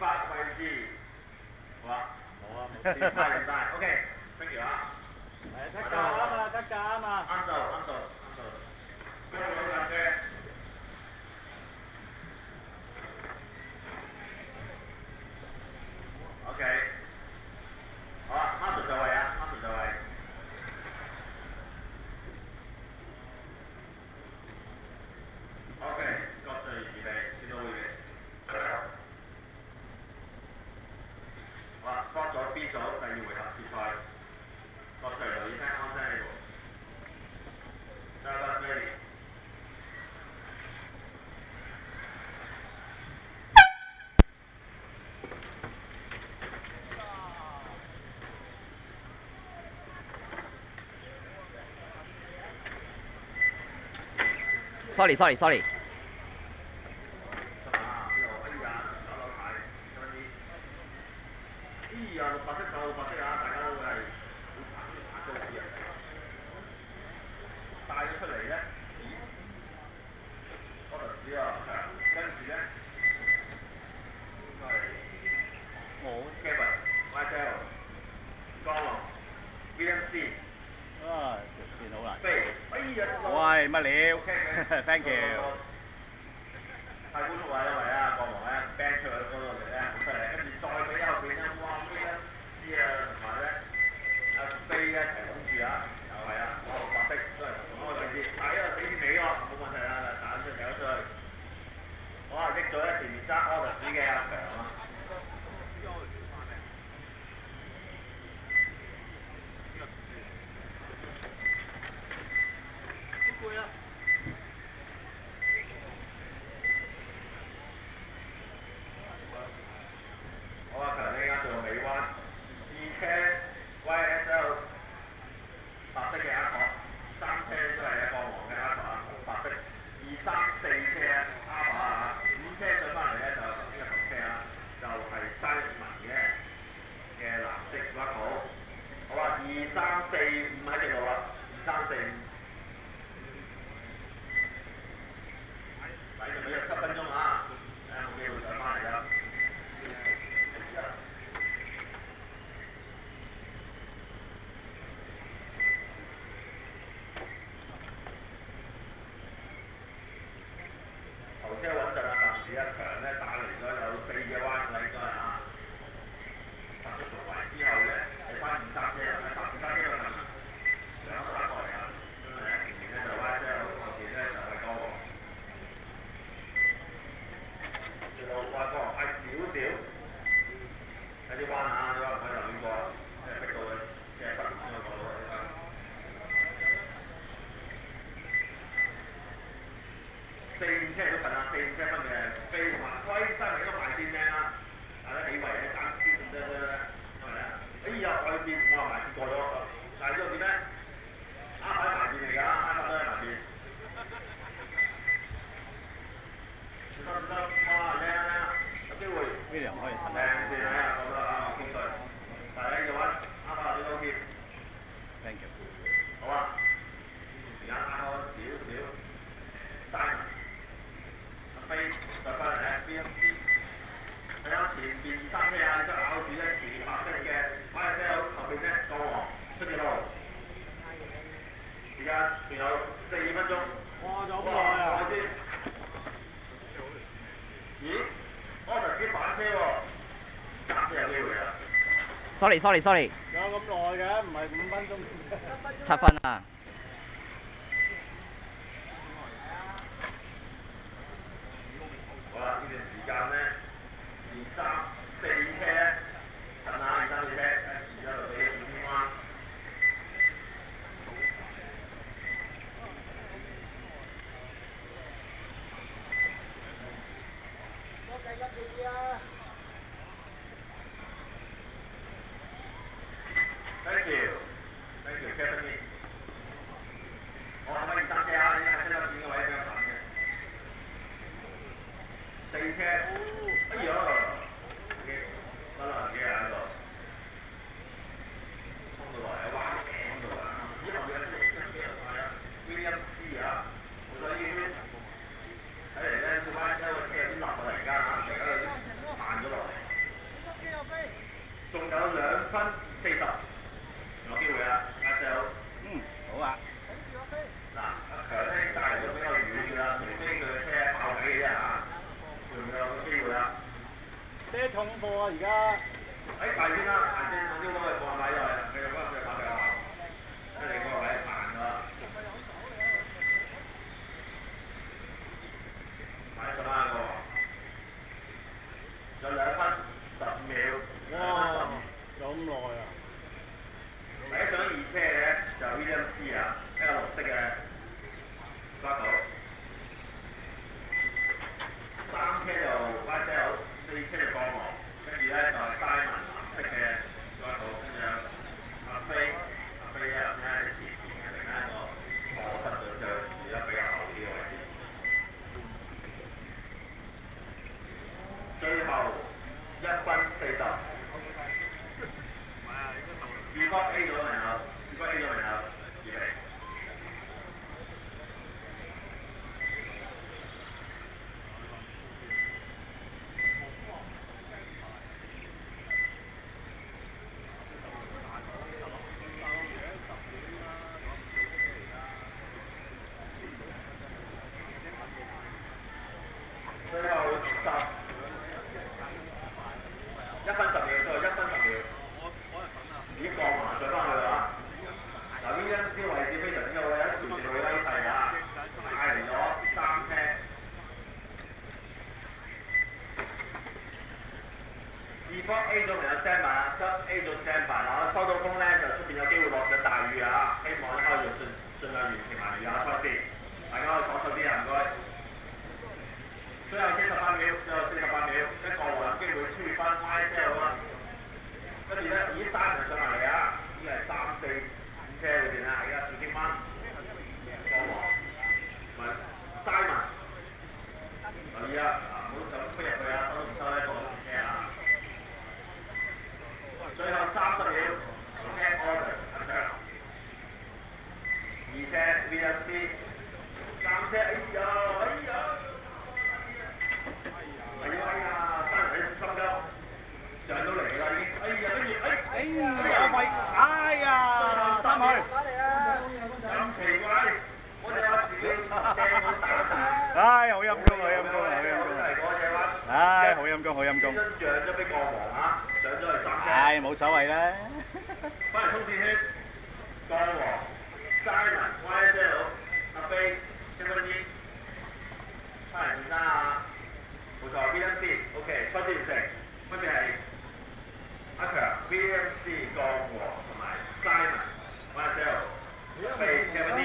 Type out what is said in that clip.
發位置，好啊，好啊，冇事，快人帶，OK，thank you 啊。係得㗎啊嘛，得㗎啊嘛。啱到，啱到，啱到。跟住落嘅。OK，好啊，啱到就位啊，啱到就位。OK，各隊預備，先到會嘅。好啦，多咗 B 組第二回合決賽，各隊留意聽安聲喺度。Starbucks ready。Sorry。綠白色夠綠白色啊！大家都係好慘高啲啊！帶咗出嚟咧，嗰度只有強，跟住咧應該係我 Kevin、Michael、江龍、William C。啊，條線好難。飛，哎呀！喂，乜料 ？OK 嘅？Thank you。太高速位啦，位啊，國王咧 ban 出去嗰度嚟咧，好犀利，跟住再俾後邊咧，哇咩咧？知啊，同埋咧阿飛一齊拱住啊，又係啊，哇綠白色都係同一個位置，睇啊死線尾喎，冇問題啦，彈出走出去，好啊，益咗咧前面揸 order 嘅阿強啊。好攰啊！好啊，強呢間做尾彎，二車 YSL 白色嘅一殼，三車都係一個黃嘅一殼啊，白色，二三四車阿爸啊，五車上翻嚟咧就呢個頭車啊，就係西文嘅藍色一好，好啊，二三四五喺直路啦，二三四五，睇仲有7分鐘啊，睇下有冇機會上翻嚟啦。頭車穩陣啊，臨時一強咧打嚟咗有4嘅彎位應該係啊，突咗條圍之後咧，睇翻二三車，二三車都係兩打過嚟啊，真係啊，前面咧就歪車，後邊咧就係江王，條路話江王快少少，睇啲彎啊，啲彎唔可以留亂過，即係逼到佢，即係不斷先可以過到呢個。4、5車都近啦，4、5車分別係飛同埋威西嚟都埋線靚啦，大家起圍咧爭啲咁多咧，係咪啊？哎呀外線我話埋線過咗，但係呢個點咧？啱喺埋線嚟㗎，啱都喺埋線。小心小心，哇靚啊靚啊，有機會。William 可以靚線啊，覺得啊好對，但係呢個彎啱啱落咗高貼。Thank you。好啊，時間啱開少少，三。飛就翻嚟咧 BMC，睇下前邊二三車啊，你都咬住咧前面白色嘅 YSL，後邊咧江王出條路，時間仲有4分鐘，哇，仲好耐啊！快啲！咦？我頭先反車喎，暫時有機會啊。Sorry。有咁耐嘅，唔係5分鐘。7分啊。好啦，呢段時間咧，2、3、4車，趁下2、3、4車，一路俾5圈彎。Thank you Kevin。我係咪2、3車啊？你係車多錢嘅位比較緊嘅。4車，哎呀，得啦，幾喺度，衝到來啊，彎頸度啊，以後嘅車係啊 ，William C 啊，好多呢啲，睇嚟咧，小巴車個車有啲立啊，突然間啊，突然間有啲慢咗落嚟。分40，有機會啦，阿 Sir。好啊。嗱，阿強咧帶嚟都比較遠㗎啦，除非佢嘅車爆底嘅啫嚇，會唔會有個機會啊？車重貨啊而家。大先啦，大先，總之都係放擺入去，繼續嗰個擺入去，即係你嗰個位慢㗎啦。買15個，有2分15秒。哇！有咁耐啊！第一上2車嘅就 Williams 啊，一個綠色嘅抓到。3車就 YSL， 4車就過望，跟住咧就係 Diamond 藍色嘅抓到，跟住阿飛咧喺前面嘅另一個錯失咗之後，而家比較後啲嘅位置。最後1分40。如果 A 咗名額，預備。最後1分10秒，最後1分10秒。已經過埋上翻去啦。嗱，呢一啲位置非常之好，有一條條嘅優勢啊，帶嚟咗3車。Before A 組名有 stand by 啦，將 A 組 stand by 啦，收到風咧就出邊有機會落咗大雨啊，希望咧可以盡量完成埋雨啊賽事，大家可以講手啲啊，唔該。最後48秒，一個有機會超越翻 YSL 啦。跟住咧，已經3人上埋嚟啊！已經係3、4、5車裏邊啦，而家小經蚊、過王同埋 Diamond。留意啊！唔好就咁飛入去啊，收都唔收咧，過咗2車啊！最後30秒 ，OK order， 阿 Sir。2車 VSC， 3車，哎呀！3人喺心急。上到嚟啦已經，跟住，哎呀，翻去。咁奇怪，我哋話自己掟我打。唉，好陰功，好陰功，唉，好陰功，好陰功。讓咗俾過王啊，上咗去3車。唉，冇所謂啦。翻嚟衝線圈，過王、Simon、YSL、阿飛、7分煙，翻嚟前3啊，冇錯 ，VMC，OK， 分別完成，分別係。阿強 VMC 過王同埋 Simon YSL 被 7分煙。